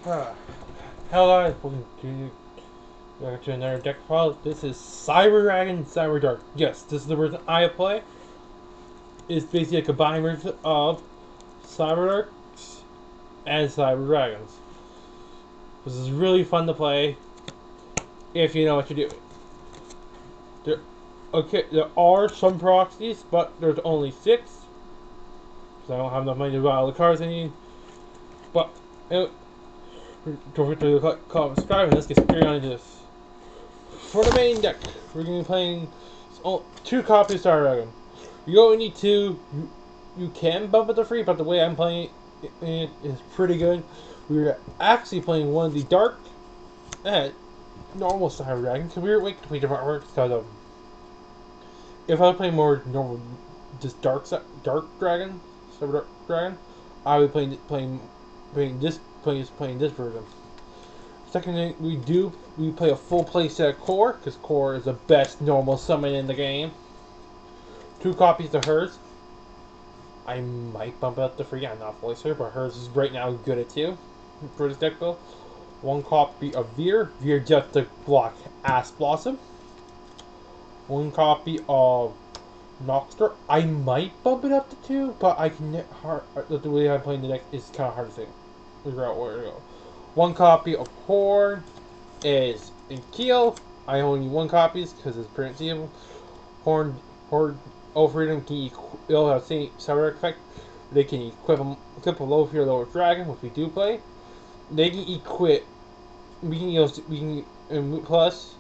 Uh, Hello guys, welcome to another deck file. This is cyberdark. Yes, this is the version I play. It's basically a combined version of cyberdarks and cyber dragons. This is really fun to play if you know what you're doing. There are some proxies, but there's only 6. So I don't have enough money to buy all the cards I need. But don't forget to comment, subscribe, and let's get straight on into this. For the main deck, we're going to be playing 2 copies of Star Dragon. You only need 2. You can bump it to 3, but the way I'm playing it is pretty good. We're actually playing one of the dark and normal Star Dragon, because we were waiting to play different artworks. Because if I play more normal, just dark dragon, Cyber Dark Dragon, I would be playing this version. Second thing we play a full playset of Core, because Core is the best normal summon in the game. 2 copies of hers. I might bump it up to 3, I'm not fully sure, but hers is right now good at 2 for this deck build. 1 copy of Veer just to block Ass Blossom. 1 copy of Noxter. I might bump it up to 2, but I can the way I'm playing the deck is kind of hard to figure out where to go. 1 copy of Horn is in Keel. I only need 1 copy because it's pretty seeable. Horn Freedom can it'll have the same cyber effect. They can equip a low fear lower dragon, which we do play. They can equip. Plus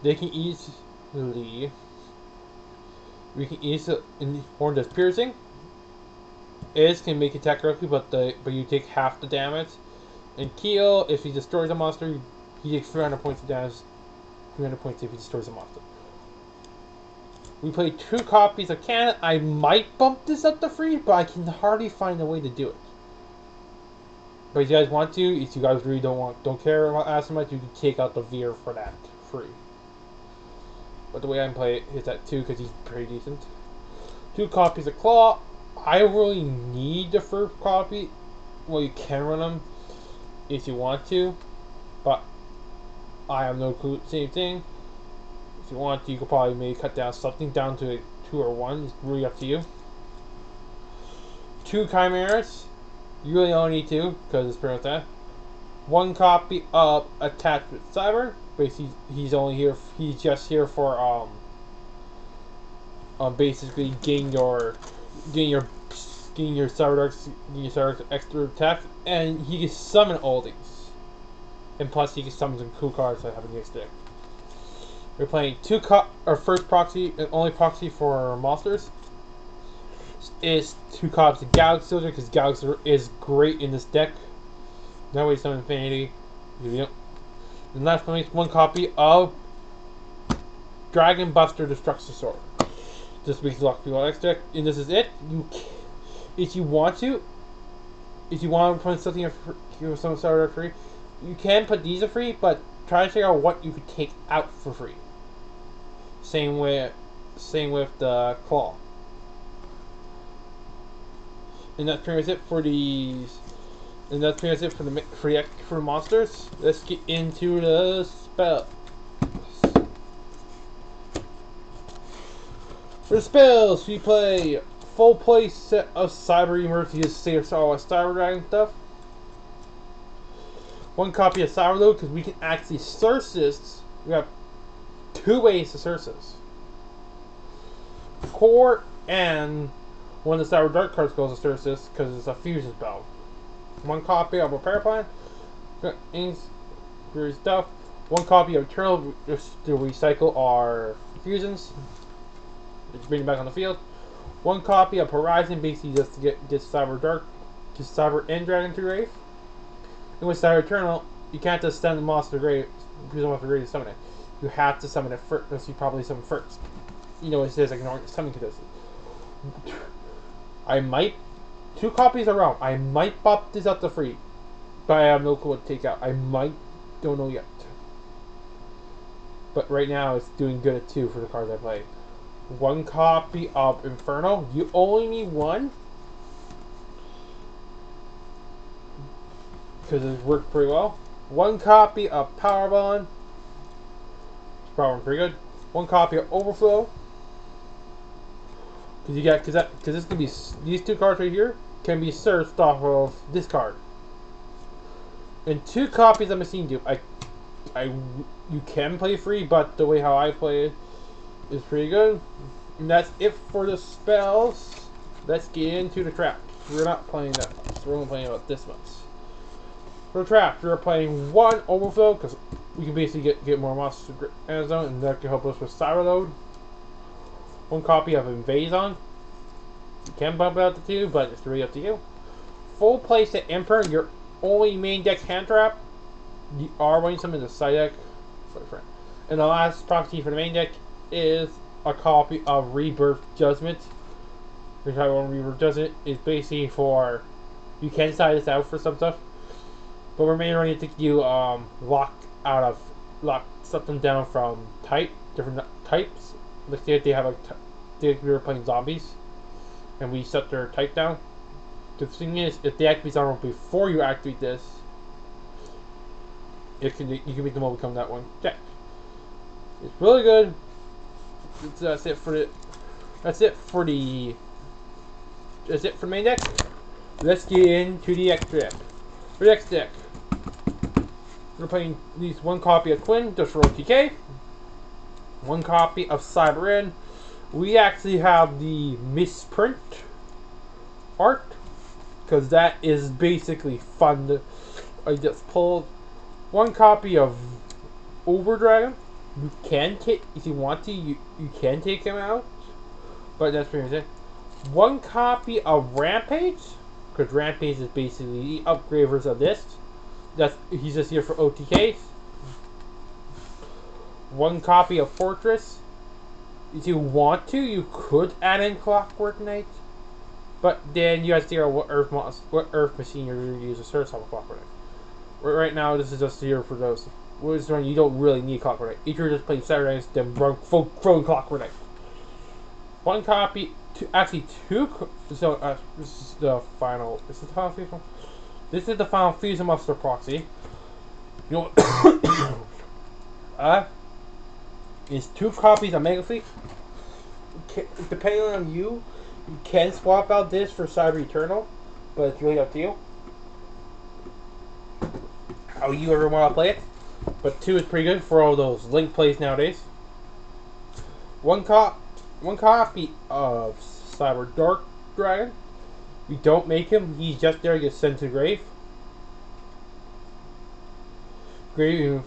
they can easily. We can easily Horn does piercing. It can make attack directly, but you take half the damage. And Keel, if he destroys a monster, he takes 300 points of damage. 300 points if he destroys a monster. We play 2 copies of Cannon. I might bump this up to 3, but I can hardly find a way to do it. But if you guys want to, if you guys really don't care about as much, you can take out the Veer for that free. But the way I play it is at 2 because he's pretty decent. 2 copies of Claw. I really need the first copy. Well, you can run them if you want to, but I have no clue. Same thing. If you want to, you could probably maybe cut down something down to 2 or 1. It's really up to you. 2 Chimeras. You really only need 2 because it's pretty much that. 1 copy of Attachment Cyber. Basically, he's just here for basically getting your cyber extra attack, and he can summon all these. And plus, he can summon some cool cards that have a next deck. We're playing our first proxy and only proxy for monsters is 2 copies of Galaxy Soldier, because Galaxy is great in this deck. That way, some Infinity. Yep. And last one is 1 copy of Dragon Buster Destruction Sword. Just makes lock people next deck, and this is it. If you want to put something for some starter free, you can put these for free, but try to figure out what you could take out for free. Same with the Claw. And that's pretty much it for these. And that's pretty much it for monsters. Let's get into the spells. For the spells, we play full play set of Cyber Emergency to save all our Cyber Dragon stuff. 1 copy of Cyber Load, because we can actually search this. We have 2 ways to search this. Core and one of the Cyber Dark cards goes to search this because it's a fusion spell. 1 copy of a Paraplan. Very stuff. 1 copy of Eternal to recycle our fusions. Bring it back on the field. 1 copy of Horizon, basically just to get Cyber Dark, just Cyber and Dragon to grave. And with Cyber Eternal, you can't just send the monster to grave. You don't have to grave to summon it. You have to summon it first. Unless you probably summon first. You know, it says like an summon contested. I might 2 copies are wrong. I might pop this up to free, but I have no clue what to take out. I might, don't know yet. But right now, it's doing good at 2 for the cards I play. 1 copy of Inferno. You only need 1. because it worked pretty well. One copy of Power Bond. Power Bond pretty good. One copy of Overflow. Because this can be, these two cards right here can be searched off of this card. And two copies of Machine Dupe. You can play free, but the way how I play it is pretty good. And that's it for the spells. Let's get into the traps. We're not playing that much. We're only playing about this much. For the traps, we're playing one Overflow because we can basically get more monsters to Amazon, and that can help us with Cyberload. One copy of Invasion. You can bump out the two, but it's really up to you. Full playset Emperor, your only main deck hand trap. You are running some in the side deck. And the last proxy for the main deck is a copy of Rebirth Judgment. Which I want Rebirth Judgment is basically for, you can side this out for some stuff, but we're mainly running to you lock something down from different types. Let's say if they have we were playing zombies, and we set their type down. The thing is, if they activate someone before you activate this, you can make them all become that one deck. It's really good. That's it for the main deck. Let's get into the extra deck. For the next deck, we're playing at least one copy of Twin just for OTK. One copy of Cyber. We actually have the misprint art because that is basically fun. I just pulled one copy of Overdragon. You can take, if you want to, you can take him out, but that's pretty much it. One copy of Rampage, because Rampage is basically the upgraders of this. He's just here for OTKs. One copy of Fortress. If you want to, you could add in Clockwork Knight, but then you have to figure out what Earth machine you're going to use to search on Clockwork Knight. Right now, this is just here for those. You don't really need Clockwork Knight. If you're just playing Saturdays, then run full Clockwork Knight. One copy, actually two. So this is the final. Is this the final Fusion? This is the final Fusion Monster proxy. You know, is two copies of Mega Fleet. Depending on you can swap out this for Cyber Eternal, but it's really up to you. How you ever want to play it. But two is pretty good for all those link plays nowadays. One copy of cyberdark Dragon. We don't make him. He's just there to get sent to the grave. If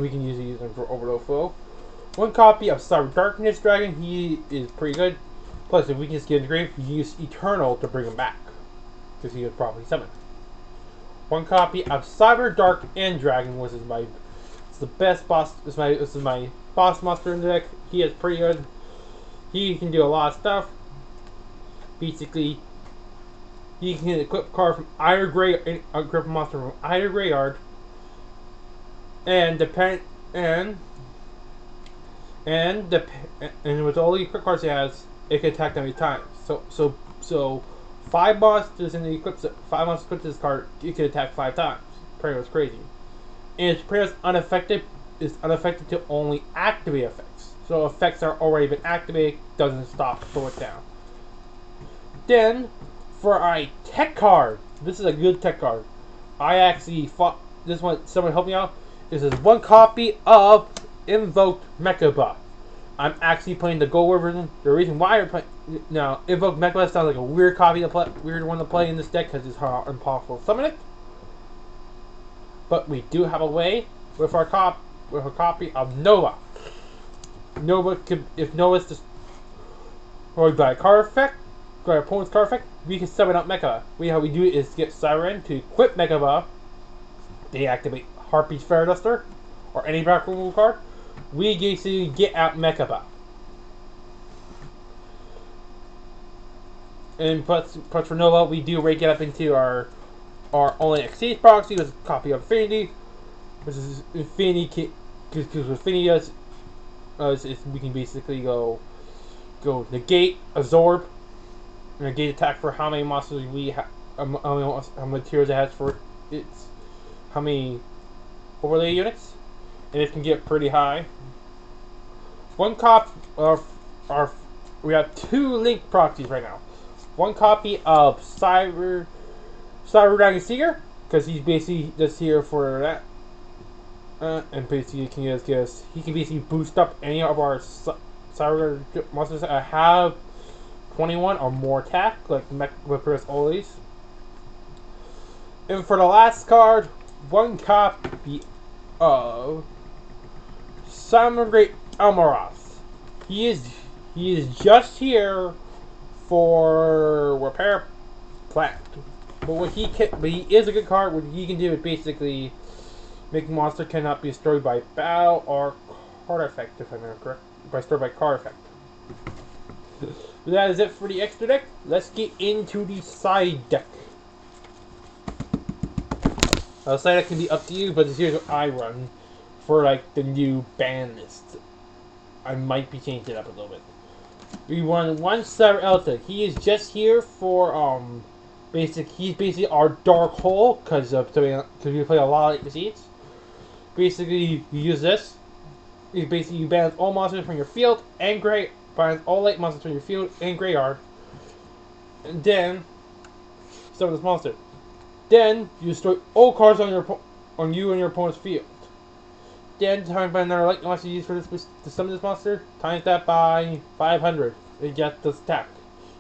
we can usually use him for Overload Flow. One copy of Cyber Darkness Dragon. He is pretty good. Plus, if we can just get in the grave, we use Eternal to bring him back, because he was probably summoned. One copy of Cyber Dark and Dragon, which is it's the best boss. This is my boss monster in the deck. He is pretty good. He can do a lot of stuff. Basically, he can equip a card from either gray, equip a monster from either graveyard, and with all the equip cards he has, it can attack them every time. So 5 monsters in the equips. 5 monsters equipped to this card, it can attack 5 times. Pretty much crazy. And it's pretty much unaffected. It's unaffected to only activate effects. So effects are already been activated, doesn't stop, slow it down. Then for a tech card, this is a good tech card. I actually fought this one. Someone help me out. This is one copy of Invoked Mechaba. I'm actually playing the Gold version. The reason why I'm playing now, Invoked Mechaba sounds like a weird copy to play, weird one to play in this deck because it's hard, impossible to summon it. But we do have a way with a copy of Nova. If Nova's destroyed by a card effect, by our opponent's card effect, we can summon out Mechaba. How we do it is get Siren to equip Mechaba. They activate Harpy's Fairyduster or any back removal card. We basically get out Mechaba. And plus for Nova, we do break it up into our only exchange proxy with a copy of Infinity, which is Infinity. Because Infinity does, we can basically go negate, absorb, and negate attack for how many monsters we have, how many materials it has for it's how many overlay units, and it can get pretty high. One copy of we have 2 link proxies right now. One copy of Cyber Seeker, because he's basically just here for that. And basically he can basically boost up any of our cyber monsters that have 21 or more attack, like Mech Whippers always. And for the last card, one copy of Simon Great Elmaroth. He is just here for repair plant. But he is a good card. What he can do is basically make monster cannot be destroyed by battle or card effect, if I remember correct. Destroyed by card effect. But that is it for the extra deck. Let's get into the side deck. The side deck can be up to you, but here's what I run for like the new ban list. I might be changing it up a little bit. We run one Cyber Elta. He is just here for he's basically our dark hole because we play a lot of machines. Basically, you use this. You ban all monsters from your field and ban all light monsters from your field and graveyard. And then summon this monster. Then you destroy all cards on you and your opponent's field. Then times by another light monster you use for this to summon this monster. Times that by 500 and get this attack.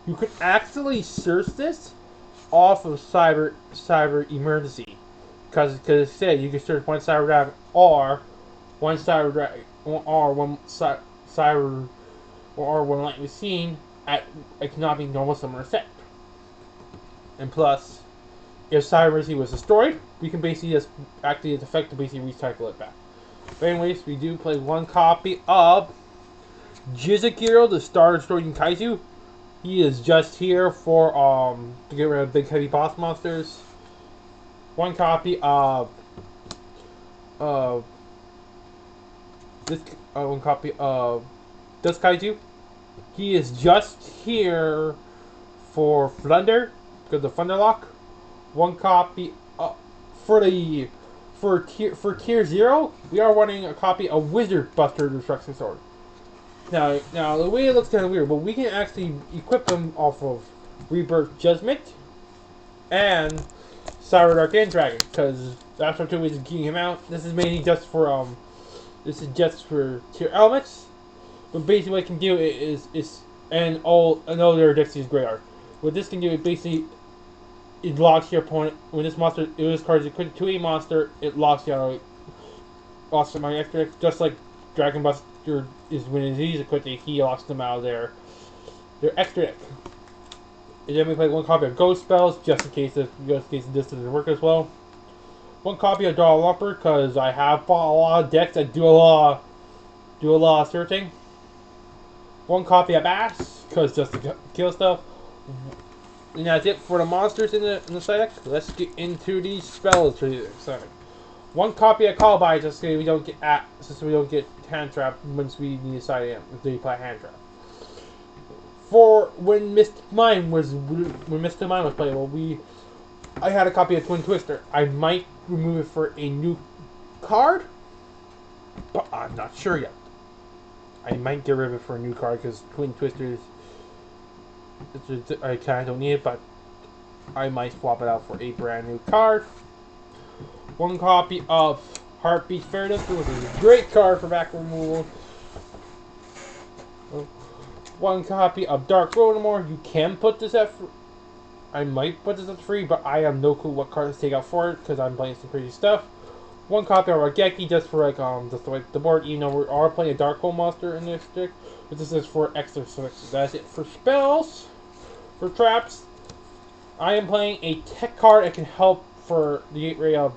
You could actually search this off of Cyber Emergency. Because it said you can search one Cyber Dragon or one Cyber Dragon or one Cyber or one Light Machine at a cannot be normal summon effect. And plus, if Cyber Emergency was destroyed, we can basically just activate its effect to basically recycle it back. But anyways, we do play one copy of Jizakiro, the Star Destroying Kaiju. He is just here for to get rid of big heavy boss monsters. One copy of this one copy of this Kaiju. He is just here for Thunder, because of Thunderlock. One copy for tier 0, we are running a copy of Wizard Buster Destruction Sword. Now the way it looks kind of weird, but we can actually equip them off of Rebirth Judgment and cyberdark and Dragon, because that's our 2 ways of getting him out. This is mainly just for tier elements. But basically what it can do is and all their Dexy's graveyard. What this can do is basically it locks your opponent when this card is equipped to a monster, it locks you out of my extra deck, just like Dragon Buster is when he's equipped, he locks them out of their extra deck. And then we play one copy of Ghost Spells, just in case this doesn't work as well. One copy of Draw Lumper, because I have bought a lot of decks that do a lot of searching. One copy of Ass, because just to kill stuff. And that's it for the monsters in the side deck. Let's get into these spells for the side. One copy of Call By, just so we don't get hand trap once we need a side amp if they play hand trap. For when Mystic Mind was playable, I had a copy of Twin Twister. I might remove it for a new card, but I'm not sure yet. I might get rid of it for a new card because Twin Twisters, I kind of don't need it, but I might swap it out for a brand new card. One copy of Heartbeat Fairness, which is a great card for back removal. One copy of Dark Rotomore. You can put this at I might put this at free, but I have no clue what cards to take out for it because I'm playing some crazy stuff. One copy of Rageki just for the board, even though we are playing a Dark Hole monster in this deck. But this is for extra selections. That's it for spells. For traps, I am playing a tech card that can help for the gateway of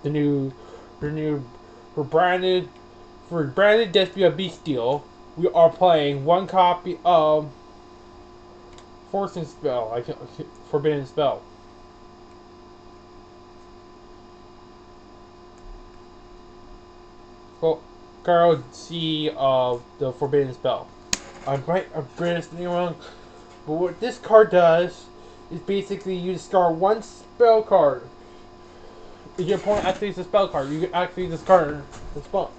for branded Despia Beasteel. We are playing one copy of Forcing Spell, Forbidden Spell. Well, Card C of the Forbidden Spell. I'm pronouncing it wrong, but what this card does is basically you discard one spell card. If your opponent activates a spell card, you can activate this card in response.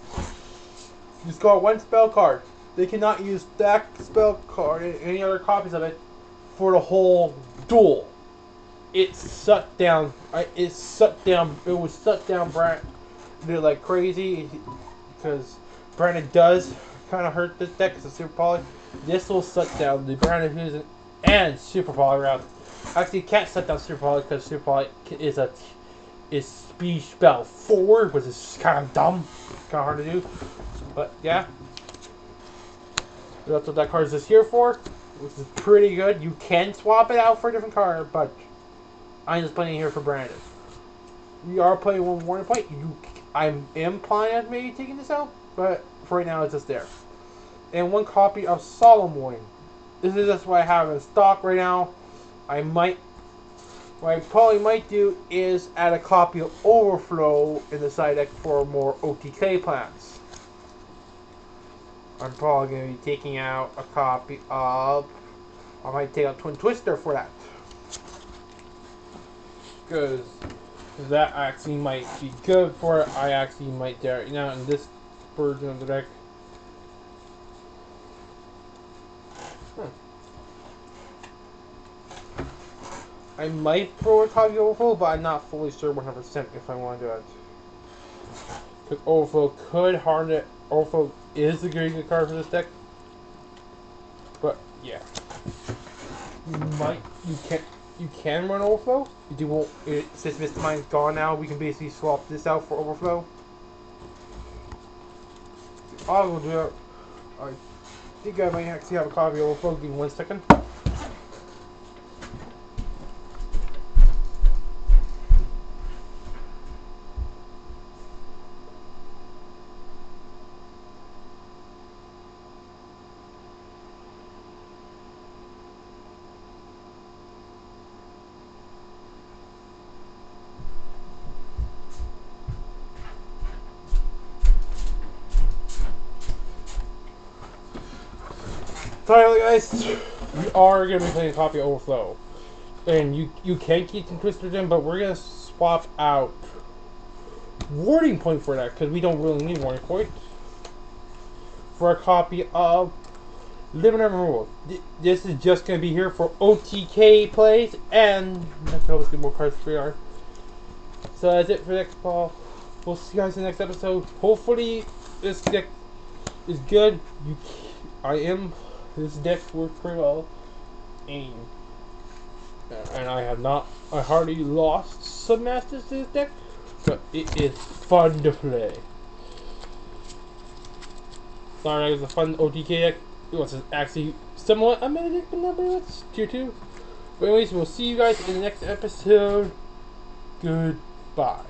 You score one spell card. They cannot use that spell card and any other copies of it for the whole duel. It was shut down Brandon like crazy because Brandon does kind of hurt this deck because of Super Poly. This will shut down the Brandon Fusion and Super Poly round. Actually, you can't shut down Super Poly because Super Poly is speed spell 4, which is kind of dumb, kind of hard to do. But yeah, that's what that card is just here for, which is pretty good. You can swap it out for a different card, but I'm just playing it here for Brandon. We are playing one warning point. I am planning on maybe taking this out, but for right now it's just there. And one copy of Solemn Warning. This is just what I have in stock right now. What I probably might do is add a copy of Overflow in the side deck for more OTK plans. I'm probably going to be taking out a copy of... I might take out Twin Twister for that. Because that actually might be good for it. I actually might do it now in this version of the deck. I might throw a copy of Overflow, but I'm not fully sure 100% if I want to do it. Because Overflow could harden it. Overflow is a very good card for this deck. But yeah, you can run Overflow. You won't. Since Mr. Mind's gone now, we can basically swap this out for Overflow. I will do it. I think I might actually have a copy of Overflow. Give me 1 second. Sorry guys, we are going to be playing a copy of Overflow. And you can keep some Twisters in, but we're going to swap out Warding Point for that, because we don't really need Warding Point. For a copy of Living Never Rules. This is just going to be here for OTK plays, and I can always get more cards for you. So that's it for next fall. We'll see you guys in the next episode. Hopefully this deck is good. This deck works pretty well, and I hardly lost some masters to this deck, but it is fun to play. Sorry, it was a fun OTK deck. It was actually somewhat a meta deck, but not very much. Tier 2. But anyways, we'll see you guys in the next episode. Goodbye.